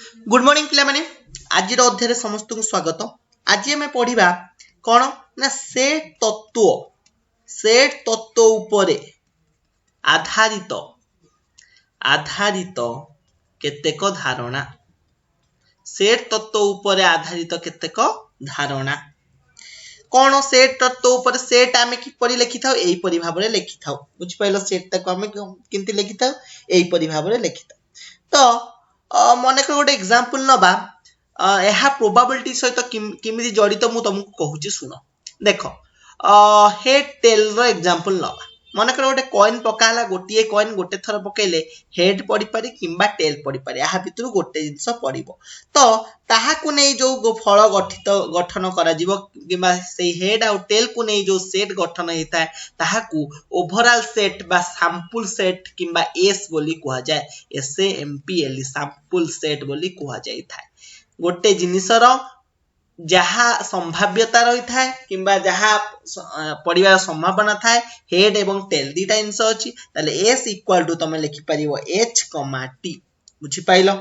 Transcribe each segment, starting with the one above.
Good morning पिला माने आज अध्याय समस्त को स्वागत। आज आम पढ़ा कौन ना सेट तत्व उपरे आधारित आधारित केतेक धारणा सेट तत्व उपरे आधारित केतेक धारणा कौन सेट तत्व उपरे सेट आम किपरि लिखि था एपरि भाव में लिखि था बुझ पाइल सेट ताको आम केमति लिखि था एपरि भाव में लिखि था। तो मन कर गोटे एग्जांपल नबा यह प्रोबेबिलिटी सहित किमिति जड़ित मु तुमको कहूची सुन देख हेड टेल रो एग्जांपल नबा मन कर गोटे कॉइन पकाला गोटे कॉइन गोटे थर पकेले हेड पड़ी पारे किंबा टेल पड़ी पारे या भितर गोटे जिंस पड़िबो तो ताहाकु नै जो फल गठन करा जीवो किंबा से हेड आ टेल को नै जो सेट गठन हेता है ताहाकु ओवरऑल सेट बा सैंपल सेट किंबा एस बोली कहा जाय SAMPL सैंपल सेट बोली कहा जाय था गोटे जिनिसर जहा संभाव्यता रही था किंबा जहा पड़िबार संभावना था हेड एवं टेल दीटा जिंस अछि ताले S इक्वल टू तमे लिखि परिबो H, T बुझि पाइलो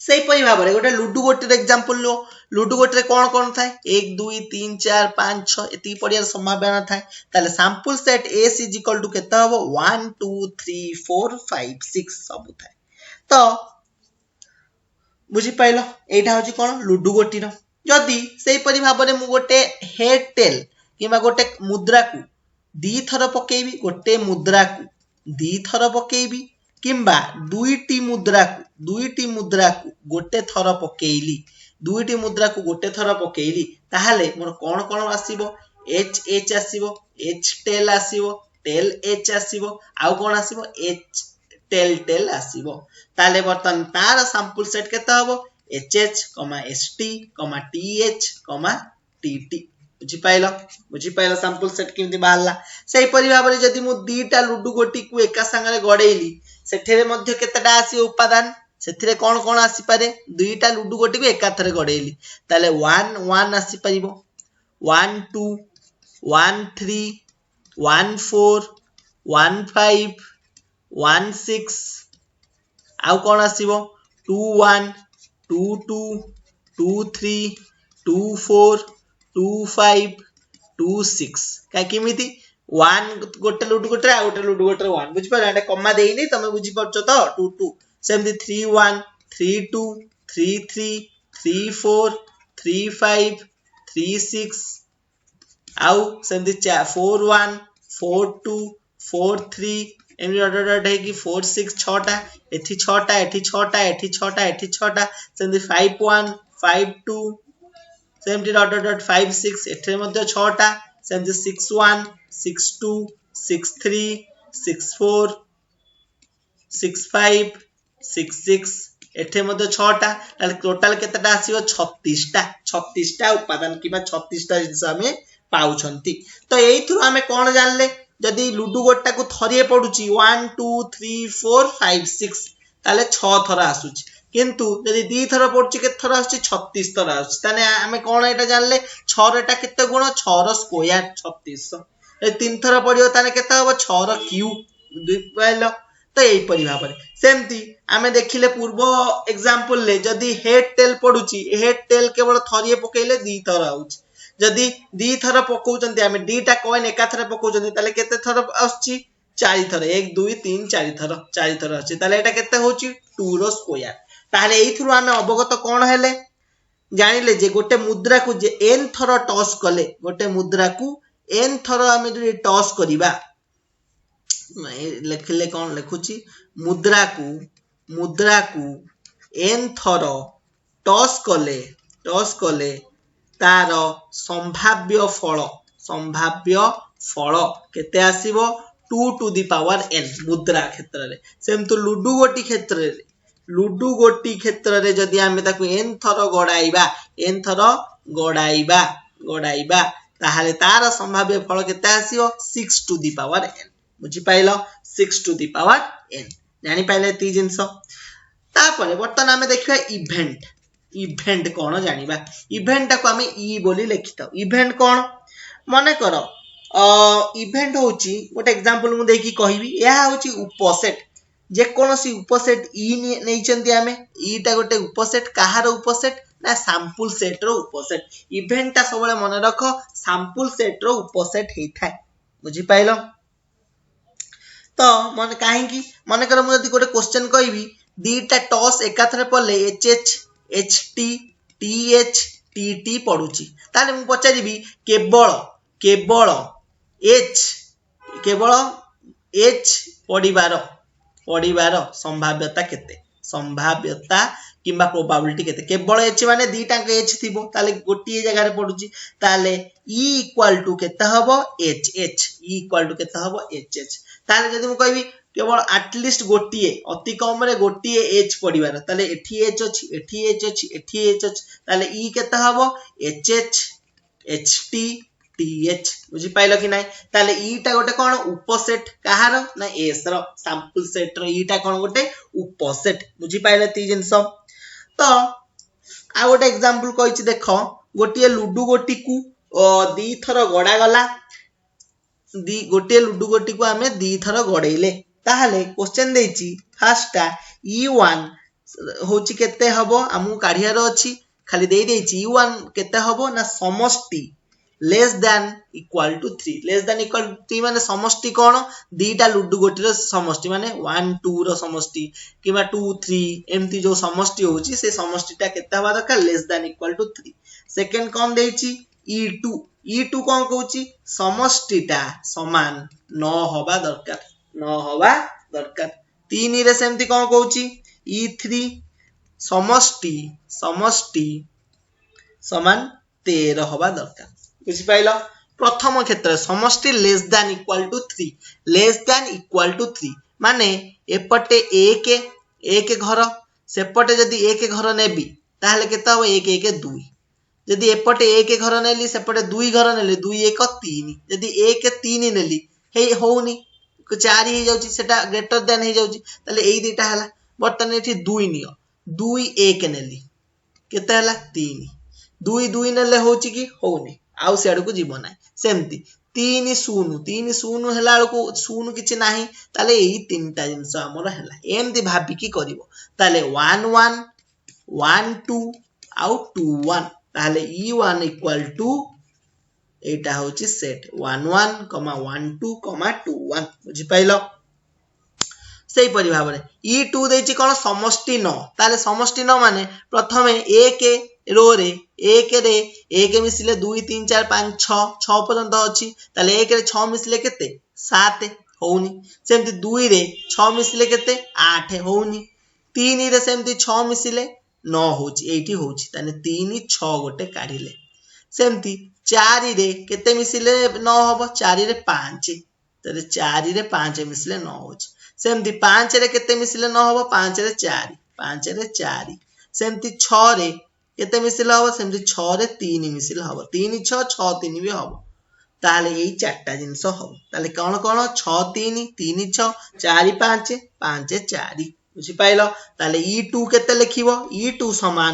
सेही परि भाव रे गोटे लूडो गोटे एग्जांपल लो लूडो गोटे कौन कौन था 1 2 3 4 5 6 एति पड़ियार संभावना था ताले sample set S is equal to केता हबो 1 2 3 4 5 6 सब था तो बुझी पाइल एटा होची कोन लूडो गोटी रो जदी सेही परि भाव रे मु गोटे हेड टेल किबा गोटे मुद्रा को दी थर पकेबी गोटे मुद्रा को दी थर पकेबी किंबा दुईटी मुद्रा को गोटे थर पकेइली दुईटी मुद्रा को गोटे थर पकेइली ताहाले मोर कोन कोन आसीबो H आसीबो H टेल आसीबो टेल H आसीबो आउ कोन आसीबो H टेल आसीबो ताले बर्तन तार सैंपल सेट केता हबो HH, ST, TH, TT बुझी पाइलो सैंपल सेट किमति बाहरला सेही परि भाव रे जदी मु दीटा लूडो गोटी को एका संगरे गडेइली सेठेरे मध्ये केतेटा आसी उपादान सेथिरे कोन कोन आसी पारे दुईटा लूडो गोटी को एका थरे गडेइली ताले 1 1 आसी परिबो 1 2 1 3 1 4 1 5 1 6 आउ कोन आसीबो 2 1 2 2 2 3 2 4 2 5 2 6 का किमिति 1 गोटे लूडो गोटे आ गोटे लूडो गोटे 1 बुझ पाला एटा कमा देइनी तमे बुझी परछो तो 2 2 सेमति 3 1 3 2 3 3 3 4 3 5 3 6 आउ सेमति 4 1 4 2 4 3 एमि डॉट है कि 4 6 6टा एथि 6टा एथि 6टा एथि 6टा एथि 6टा सेमति 5 1 5 2 सेमति डॉट 5 6 एथे मध्ये 6टा सेमति 6 1 6 2 6 3 6 4 6 5 6 6 एथे मध्ये 6टा ताले टोटल केतेटा आसीबो 36टा उपादान किबा 36टा जिंस हमें पाउछंती तो एई थ्रू हमें कोन जानले जदी लूडो गोटा को थरिए पडुची 1 2 3 4 5 6 ताले 6 थरा आसुची किंतु जदी दी थरा पडुची के थरा आसुची 36 थरा आसुची ताने हमें कोन एटा जानले 6 रे एटा केते गुण 6 रो स्क्वायर 3600 ए 3 थरा पडियो ताने केते होबो 6 रो क्यूब दुई पाइलो तो एई परि भाव रे सेमती हमें देखिले पूर्व एग्जांपल ले जदी हेड टेल पडुची हेड टेल केवल थरिए पकेइले दी थरा आउची जदी दी थर पकाउचंती हमें दीटा कॉइन एका थर पकाउचंती ताले केते थर आछी 4 थर 1 2 3 4 थर आछी ताले एटा केते होची 2 रो स्क्वायर ताले एई थ्रू हमें अवगत कोन हेले जानिले जे गोटे मुद्रा को जे n थर टॉस कले गोटे मुद्रा को n थर हमें जदी टॉस करिबा लिखले कोन लिखुची मुद्रा को n थर टॉस कले तार संभाव्य फल केते आसीबो 2 टू द पावर n मुद्रा क्षेत्र रे सेम तो लूडो गोटी क्षेत्र रे जदी हमें ताकू n थर गडाइबा ताहाले तार संभाव्य फल केते आसीबो 6 टू द पावर n बुझी पाइलो 6 टू द पावर n जानि पाइले ती जिंस तापरे बर्तन हमें देखिबा इवेंट कौन जानिबा इवेंट को हमें ई बोली लिखिता इवेंट कौन मने करो इवेंट होची गोटे एग्जांपल मु देकी कहबी या होची उपसेट जेकोसी उपसेट ई नहीं आमे ईटा गोटे उपसेट कहार उपसेट ना सैंपल सेट रो उपसेट इवेंट सब मन रख सैंपल सेट रो उपसेट होता है बुझी पाइल तो मन कहीं मन कर मुझे गोटे क्वेश्चन कहबी दीटा टॉस एकाथरे पड़े H H H T T H T T पड़ुची ताले मु पचारिबी केवल केवल एच पड़िबार संभाव्यता केते संभाव्यता किंबा प्रोबेबिलिटी केते केवल एच माने दीटा एच थिबो ताले गोटिए जगह रे पडुची ताले ई इक्वल टू केते हबो H H E equal to केते हबो एच एच ताले जदि मु कहबी केवल एटलिस्ट गोटिए अति कम रे गोटिए एच पड़िबार ताले एठी एच अछि एठी एच अछि एठी एच अछि ताले ई केते हबो H H H T T H बुझी पाइल कि नाही ताले ईटा गोटे कोन उपसेट कहार ना एस रो सैंपल सेट रो ईटा कोन गोटे उपसेट बुझी पाइले ती जिंस तो आ गोटे एग्जांपल कहिछि देखो गोटिए लुडु गोटी को दी थरो गडा गला गोटिए लुडु गोटी को आमे दी थरो गडेइले ताहले क्वेश्चन देछि फर्स्टटा e1 होछि केते हबो हमु काढियारो अछि खाली देइ देछि e1 केते हबो ना समष्टि less than equal to 3 less than equal to 3 माने समष्टि कोन दीटा लुडु गोटी रो समष्टि माने 1 2 रो समष्टि किबा 2 3 एमती जो समष्टि होछि से समष्टिटा केते हबा दरकार less than equal to 3 second कोन देछि e2 कोन कहूछि समष्टिटा समान न होबा दरकार 3 रे सेमती कोन कहूछि e3 समष्टि समान 13 होबा दरकार बुझी पाइलो प्रथम क्षेत्र समष्टि लेस देन इक्वल टू 3 माने एपटे 1 घर सेपटे जदी 1 घर नेबी ताहले केता हो 1 1 2 जदी एपटे 1 घर नेली सेपटे 2 घर नेली 2 1 3 जदी 1 3 नेली हे होउनी 4 ही जाउची सेटा ग्रेटर देन ही जाउची ताले एई दीटा हला बर्तन एठी 2 नियो 2 1 नेली केता हला 3 2 2 नेले होउची कि होउनी आउ से आड़ को जीव ना सेमती 3 0 हला को शून्य किछि नाही ताले एई तीनटा जिंस हमर हला एमती भाबी की करबो ताले 1 1 1 2 आउ 2 1 ताले e1 इक्वल टू एटा होची सेट 1 1 1 2 2 1 बुझी पाइलो सेही परि भाबरे e2 देछि कोन समष्टि न ताले समष्टि न माने प्रथमे 1 रो रे 1 रे 1 मिसिले 2 3 4 5 6 6 पर्यंत अछि ताले 1 रे 6 मिसिले केते 7 होउनी सेमती 2 रे 6 मिसिले केते 8 होउनी 3 रे सेमती 6 मिसिले 9 होछि 8 होछि ताने 3 6 गोटे काढिले सेमती 4 रे केते मिसिले 9 होबो 4 रे 5 ताले 4 रे 5 मिसिले 9 होछि सेमती 5 रे केते मिसिले 9 होबो 5 रे 4 सेमती 6 रे केते मिसिले होबो सेमती 6 रे 3 मिसिले होबो 3 6 6 3 भी होबो ताले एई चारटा जिंस होबो ताले कोन कोन 6 3 3 6 4 5 5 4 बुझी पाइलो ताले e2 केते लिखिबो e2 समान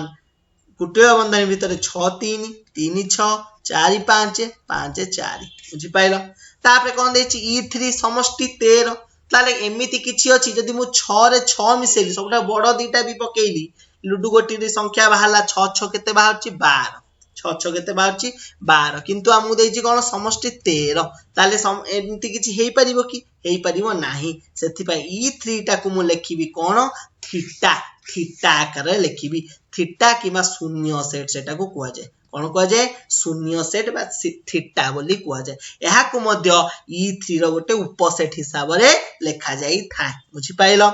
कुटिया बंधन भीतर 6 3 3 6 4 5 5 4 बुझी पाइलो तापरे कोन देछि e3 समष्टि 13 ताले एमिति किछि अछि जदि मु 6 रे 6 मिसेली सबटा बड़ दीटा भी पकेइली लुडु गोटी रे संख्या बाहला 6 6 केते बाहरची 12 6 6 केते बाहरची 12 किंतु हमु देछि कोन समष्टि 13 ताले एमिति किछि हेई परिबो कि हेई परिबो नाही सेथि पय e3 टा को मु लेखिबी कोन थीटा आकार लेखिबी थीटा किमा शून्य सेट सेटा को कुआ जाय कोन कुआ जाय शून्य सेट बा थीटा बोली कुआ जाय एहा को मध्य e3 रो गोटे उपसेट हिसाब रे लेखा जाई था बुझी पाइलो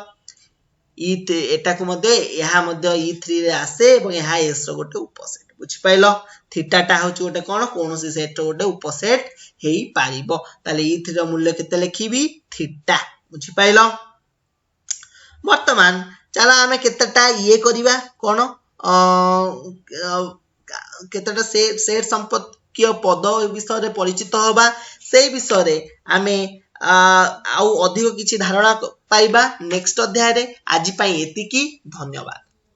एटा को मध्य एहा मध्य e3 रे आसे एवं एहा s रो गोटे उपसेट बुझी पाइलो थीटा टा होची गोटे कोन कोनोसी सेट रो गोटे उपसेट हेई पारिबो ताले e3 रो मूल्य केते लेखिबी थीटा बुझी पाइलो वर्तमान चला आमे केतेटा ये करिबा कोन केतेटा सेट संपर्कीय पद विषय रे परिचित होबा सेही विषय रे आमे आउ अधिक किछि धारणा पाइबा नेक्स्ट अध्याय रे आज पई एतिकी धन्यवाद।